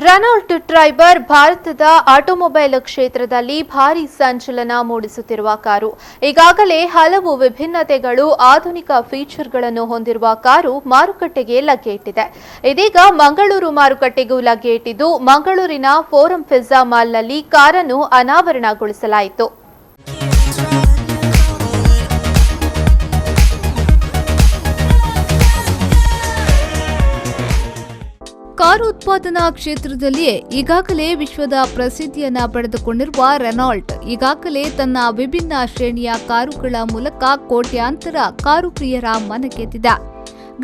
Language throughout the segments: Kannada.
ರೆನಾಲ್ಟ್ ಟ್ರೈಬರ್ ಭಾರತದ ಆಟೋಮೊಬೈಲ್ ಕ್ಷೇತ್ರದಲ್ಲಿ ಭಾರೀ ಸಂಚಲನ ಮೂಡಿಸುತ್ತಿರುವ ಕಾರು. ಈಗಾಗಲೇ ಹಲವು ವಿಭಿನ್ನತೆಗಳು, ಆಧುನಿಕ ಫೀಚರ್ಗಳನ್ನು ಹೊಂದಿರುವ ಕಾರು ಮಾರುಕಟ್ಟೆಗೆ ಲಗ್ಗೆ ಇಟ್ಟಿದೆ. ಇದೀಗ ಮಂಗಳೂರು ಮಾರುಕಟ್ಟೆಗೂ ಲಗ್ಗೆ ಇಟ್ಟಿದ್ದು, ಮಂಗಳೂರಿನ ಫೋರಂ ಪಿಜ್ಜಾ ಮಾಲ್ನಲ್ಲಿ ಕಾರನ್ನು ಅನಾವರಣಗೊಳಿಸಲಾಯಿತು. ಕಾರು ಉತ್ಪಾದನಾ ಕ್ಷೇತ್ರದಲ್ಲಿಯೇ ಈಗಾಗಲೇ ವಿಶ್ವದ ಪ್ರಸಿದ್ಧಿಯನ್ನ ಪಡೆದುಕೊಂಡಿರುವ ರೆನಾಲ್ಟ್ ಈಗಾಗಲೇ ತನ್ನ ವಿಭಿನ್ನ ಶ್ರೇಣಿಯ ಕಾರುಗಳ ಮೂಲಕ ಕೋಟ್ಯಾಂತರ ಕಾರು ಪ್ರಿಯರ ಮನಗೆದ್ದಿದೆ.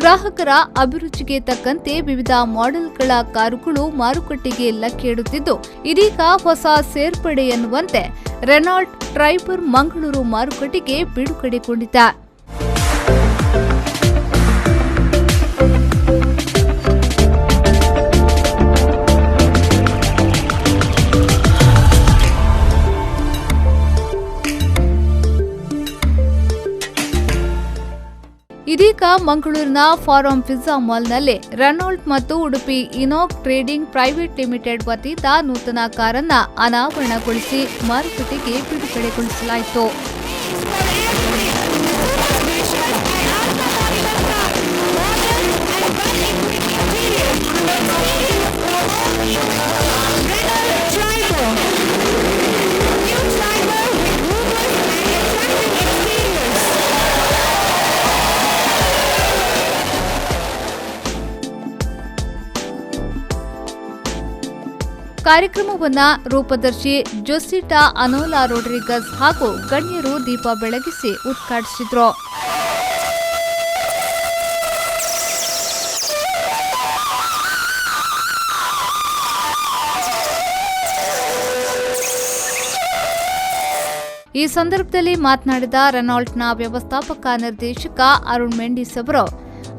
ಗ್ರಾಹಕರ ಅಭಿರುಚಿಗೆ ತಕ್ಕಂತೆ ವಿವಿಧ ಮಾಡೆಲ್ಗಳ ಕಾರುಗಳು ಮಾರುಕಟ್ಟೆಗೆ ಲಗ್ಗೆ ಇಡುತ್ತಿದ್ದು, ಇದೀಗ ಹೊಸ ಸೇರ್ಪಡೆ ಎನ್ನುವಂತೆ ರೆನಾಲ್ಟ್ ಟ್ರೈಬರ್ ಮಂಗಳೂರು ಮಾರುಕಟ್ಟೆಗೆ ಬಿಡುಗಡೆಗೊಂಡಿದೆ. ಇದೀಗ ಮಂಗಳೂರಿನ ಫಾರಂ ಪಿಜ್ಜಾ ಮಾಲ್ನಲ್ಲಿ ರೆನಾಲ್ಟ್ ಮತ್ತು ಉಡುಪಿ ಇನೋಕ್ ಟ್ರೇಡಿಂಗ್ ಪ್ರೈವೇಟ್ ಲಿಮಿಟೆಡ್ ವತಿಯಿಂದ ನೂತನ ಕಾರನ್ನ ಅನಾವರಣಗೊಳಿಸಿ ಮಾರುಕಟ್ಟೆಗೆ ಬಿಡುಗಡೆಗೊಳಿಸಲಾಯಿತು. ಕಾರ್ಯಕ್ರಮವನ್ನ ರೂಪದರ್ಶಿ ಜೋಸಿಟಾ ಅನೋಲಾ ರೋಡ್ರಿಗಸ್ ಹಾಗೂ ಗಣ್ಯರು ದೀಪ ಬೆಳಗಿಸಿ ಉದ್ಘಾಟಿಸಿದ್ರು. ಈ ಸಂದರ್ಭದಲ್ಲಿ ಮಾತನಾಡಿದ ರೆನಾಲ್ಟ್ನ ವ್ಯವಸ್ಥಾಪಕ ನಿರ್ದೇಶಕ ಅರುಣ್ ಮೆಂಡಿಸ್ ಅವರು,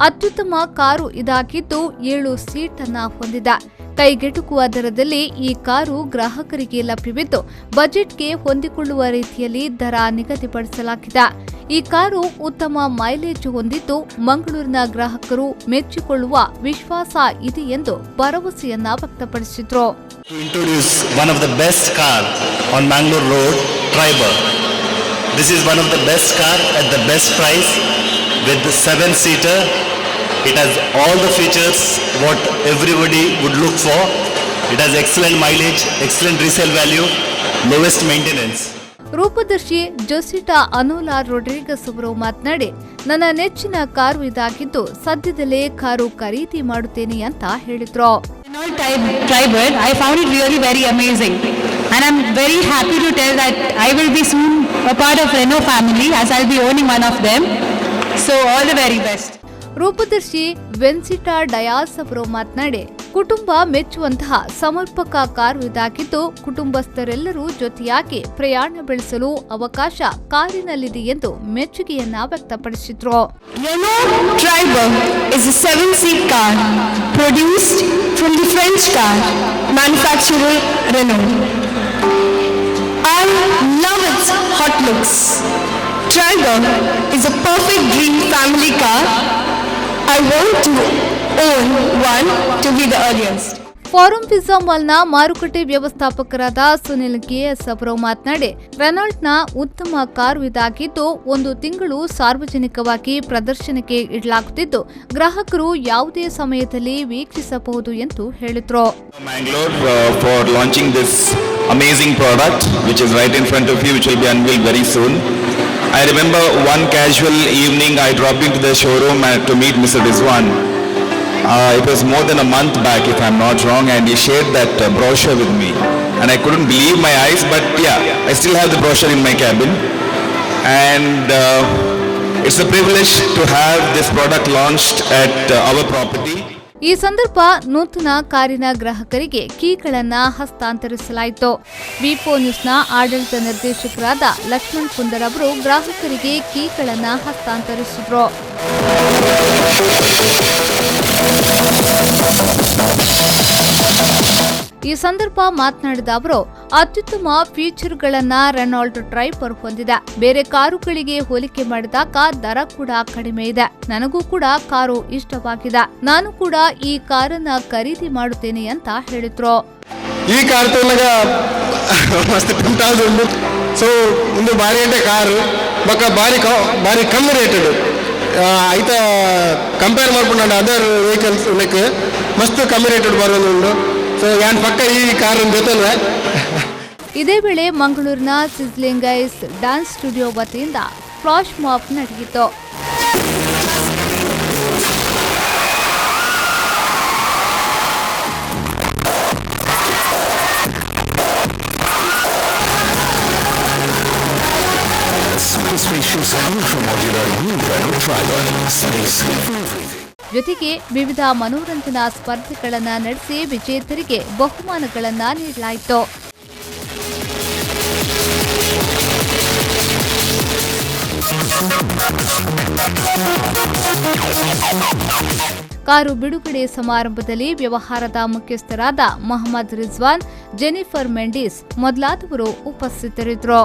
ಅತ್ಯುತ್ತಮ ಕಾರು ಇದಾಗಿದ್ದು 7 ಸೀಟ್ ಅನ್ನ ಹೊಂದಿದೆ. ಕೈಗೆಟುಕುವ ದರದಲ್ಲಿ ಈ ಕಾರು ಗ್ರಾಹಕರಿಗೆ ಲಭ್ಯವಿದ್ದು, ಬಜೆಟ್ಗೆ ಹೊಂದಿಕೊಳ್ಳುವ ರೀತಿಯಲ್ಲಿ ದರ ನಿಗದಿಪಡಿಸಲಾಗಿದೆ. ಈ ಕಾರು ಉತ್ತಮ ಮೈಲೇಜ್ ಹೊಂದಿದ್ದು, ಮಂಗಳೂರಿನ ಗ್ರಾಹಕರು ಮೆಚ್ಚಿಕೊಳ್ಳುವ ವಿಶ್ವಾಸ ಇದೆ ಎಂದು ಭರವಸೆಯನ್ನ ವ್ಯಕ್ತಪಡಿಸಿದ್ರು. One of the best car on Mangalore Road, Triber. This is one of the best car at the best price with the 7-seater. It has all the features what everybody would look for. It has excellent mileage, excellent resale value, lowest maintenance. ರೂಪದರ್ಶಿ ಜೋಸಿಟಾ ಅನೋಲಾ ರೋಡ್ರಿಗಸ್ ಅವರು ಮಾತನಾಡಿ, ನನ್ನ ನೆಚ್ಚಿನ ಕಾರು ಇದಾಗಿದ್ದು ಸದ್ಯದಲ್ಲೇ ಕಾರು ಖರೀದಿ ಮಾಡುತ್ತೇನೆ ಅಂತ ಹೇಳಿದ್ರು. Triber, I found it really very amazing, and I'm very happy to tell that I will be soon a part of Renault family as I'll be owning one of them. So all the very best. ರೂಪದರ್ಶಿ Vensita Dias ಅವರು ಮಾತನಾಡಿ, ಕುಟುಂಬ ಮೆಚ್ಚುವಂತಹ ಸಮರ್ಪಕ ಕಾರು ಇದಾಗಿದ್ದು, ಕುಟುಂಬಸ್ಥರೆಲ್ಲರೂ ಜೊತೆಯಾಗಿ ಪ್ರಯಾಣ ಬೆಳೆಸಲು ಅವಕಾಶ ಕಾರಿನಲ್ಲಿದೆ ಎಂದು ಮೆಚ್ಚುಗೆಯನ್ನ ವ್ಯಕ್ತಪಡಿಸಿದ್ರು. Renault Triber is a 7-seat car produced from the French car manufacturer Renault. I love its hot looks. Triber is a perfect dream family car. I want to own one to be the earliest. Forum Fiza ಮಾಲ್ನ ಮಾರುಕಟ್ಟೆ ವ್ಯವಸ್ಥಾಪಕರಾದ ಸುನಿಲ್ ಕೆಎಸ್ ಅವರು ಮಾತನಾಡಿ, ರೆನಾಲ್ಟ್ನ ಉತ್ತಮ ಕಾರು ಇದಾಗಿದ್ದು 1 ತಿಂಗಳು ಸಾರ್ವಜನಿಕವಾಗಿ ಪ್ರದರ್ಶನಕ್ಕೆ ಇಡಲಾಗುತ್ತಿದ್ದು, ಗ್ರಾಹಕರು ಯಾವುದೇ ಸಮಯದಲ್ಲಿ ವೀಕ್ಷಿಸಬಹುದು ಎಂದು ಹೇಳಿದ್ರು. Mangalore for launching this amazing product which is right in front of you, which will be unveiled very soon. I remember one casual evening I dropped into the showroom to meet Mr. Rizwan. It was more than a month back if I'm not wrong, and he shared that brochure with me, and I couldn't believe my eyes, but yeah, I still have the brochure in my cabin, and it's a privilege to have this product launched at our property. ಈ ಸಂದರ್ಭ ನೂತನ ಕಾರಿನ ಗ್ರಾಹಕರಿಗೆ ಕೀಗಳನ್ನ ಹಸ್ತಾಂತರಿಸಲಾಯಿತು. ವಿಪೋ ನ್ಯೂಸ್ನ ಆಡಳಿತ ನಿರ್ದೇಶಕರಾದ ಲಕ್ಷ್ಮಣ್ ಕುಂದರ್ ಅವರು ಗ್ರಾಹಕರಿಗೆ ಕೀಗಳನ್ನ ಹಸ್ತಾಂತರಿಸಿದ್ರು. ಈ ಸಂದರ್ಭ ಮಾತನಾಡಿದ ಅವರು, ಅತ್ಯುತ್ತಮ ಫೀಚರ್ಗಳನ್ನ ರೆನಾಲ್ಟ್ ಟ್ರೈಬರ್ ಹೊಂದಿದೆ. ಬೇರೆ ಕಾರುಗಳಿಗೆ ಹೋಲಿಕೆ ಮಾಡಿದಾಗ ದರ ಕೂಡ ಕಡಿಮೆ ಇದೆ. ನನಗೂ ಕೂಡ ಕಾರು ಇಷ್ಟವಾಗಿದೆ. ನಾನು ಕೂಡ ಈ ಕಾರನ್ನ ಖರೀದಿ ಮಾಡುತ್ತೇನೆ ಅಂತ ಹೇಳಿದ್ರು. ಈ ಕಾರ್ ತೋನಾಗ ಮಸ್ತ್ ಟೆಂಪ್ಟ್ ಉಂಡು. ಸೊ ಒಂದು ಬಾರಿ అంటే ಕಾರು ಬೊಕ್ಕ ಬಾರಿ ಕಮ್ಮಿ ರೇಟೆಡ್ ಐತ ಕಂಪೇರ್ ಮಾಡ್ಕೊಂಡು ಅದರ್ ವೆಹಿಕಲ್ಸ್ ಲೈಕ್ ಮಸ್ತ್ ಕಮ್ಮಿ ರೇಟೆಡ್ ಬರೋದುಂಡು. ಸೊ ಯಾನ್ ಪಕ್ಕ ಈ ಕಾರ್ ಜೊತೆಲ್ವೆ. ಇದೇ ವೇಳೆ ಮಂಗಳೂರಿನ ಸಿಜ್ಲಿಂಗ್ ಐಸ್ ಡ್ಯಾನ್ಸ್ ಸ್ಟುಡಿಯೋ ವತಿಯಿಂದ ಫ್ಲಾಶ್ ಮಾಬ್ ನಡೆಯಿತು. ಜೊತೆಗೆ ವಿವಿಧ ಮನೋರಂಜನಾ ಸ್ಪರ್ಧೆಗಳನ್ನು ನಡೆಸಿ ವಿಜೇತರಿಗೆ ಬಹುಮಾನಗಳನ್ನು ನೀಡಲಾಯಿತು. ಕಾರು ಬಿಡುಗಡೆ ಸಮಾರಂಭದಲ್ಲಿ ವ್ಯವಹಾರದ ಮುಖ್ಯಸ್ಥರಾದ ಮೊಹಮ್ಮದ್ ರಿಜ್ವಾನ್, ಜೆನಿಫರ್ ಮೆಂಡಿಸ್ ಮೊದಲಾದವರು ಉಪಸ್ಥಿತರಿದ್ದರು.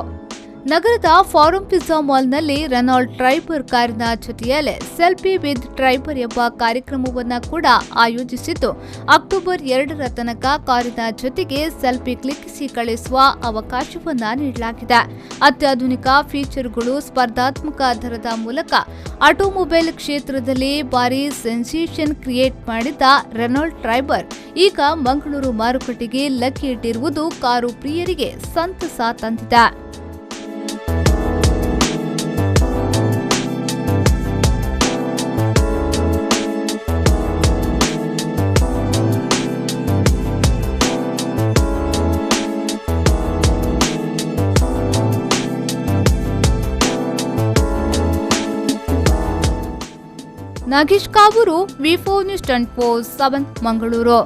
ನಗರದ ಫಾರಂ ಪಿಜ್ಜಾ ಮಾಲ್ನಲ್ಲಿ ರೆನಾಲ್ಟ್ ಟ್ರೈಬರ್ ಕಾರಿನ ಜೊತೆಯಲ್ಲೇ ಸೆಲ್ಫಿ ವಿತ್ ಟ್ರೈಬರ್ ಎಂಬ ಕಾರ್ಯಕ್ರಮವನ್ನು ಕೂಡ ಆಯೋಜಿಸಿದ್ದು, ಅಕ್ಟೋಬರ್ 2ರ ತನಕ ಕಾರಿನ ಜೊತೆಗೆ ಸೆಲ್ಫಿ ಕ್ಲಿಕ್ಕಿಸಿ ಕಳಿಸುವ ಅವಕಾಶವನ್ನ ನೀಡಲಾಗಿದೆ. ಅತ್ಯಾಧುನಿಕ ಫೀಚರ್ಗಳು, ಸ್ಪರ್ಧಾತ್ಮಕ ದರದ ಮೂಲಕ ಆಟೋಮೊಬೈಲ್ ಕ್ಷೇತ್ರದಲ್ಲಿ ಭಾರಿ ಸೆನ್ಸೇಷನ್ ಕ್ರಿಯೇಟ್ ಮಾಡಿದ್ದ ರೆನಾಲ್ಟ್ ಟ್ರೈಬರ್ ಈಗ ಮಂಗಳೂರು ಮಾರುಕಟ್ಟೆಗೆ ಲಗ್ಗೆ ಇಟ್ಟಿರುವುದು ಕಾರು ಪ್ರಿಯರಿಗೆ ಸಂತಸ ತಂದಿದೆ. ನಾಗೇಶ್ ಕಾವೂರು, ವಿ4 ನ್ಯೂಸ್ 24/7 ಮಂಗಳೂರು.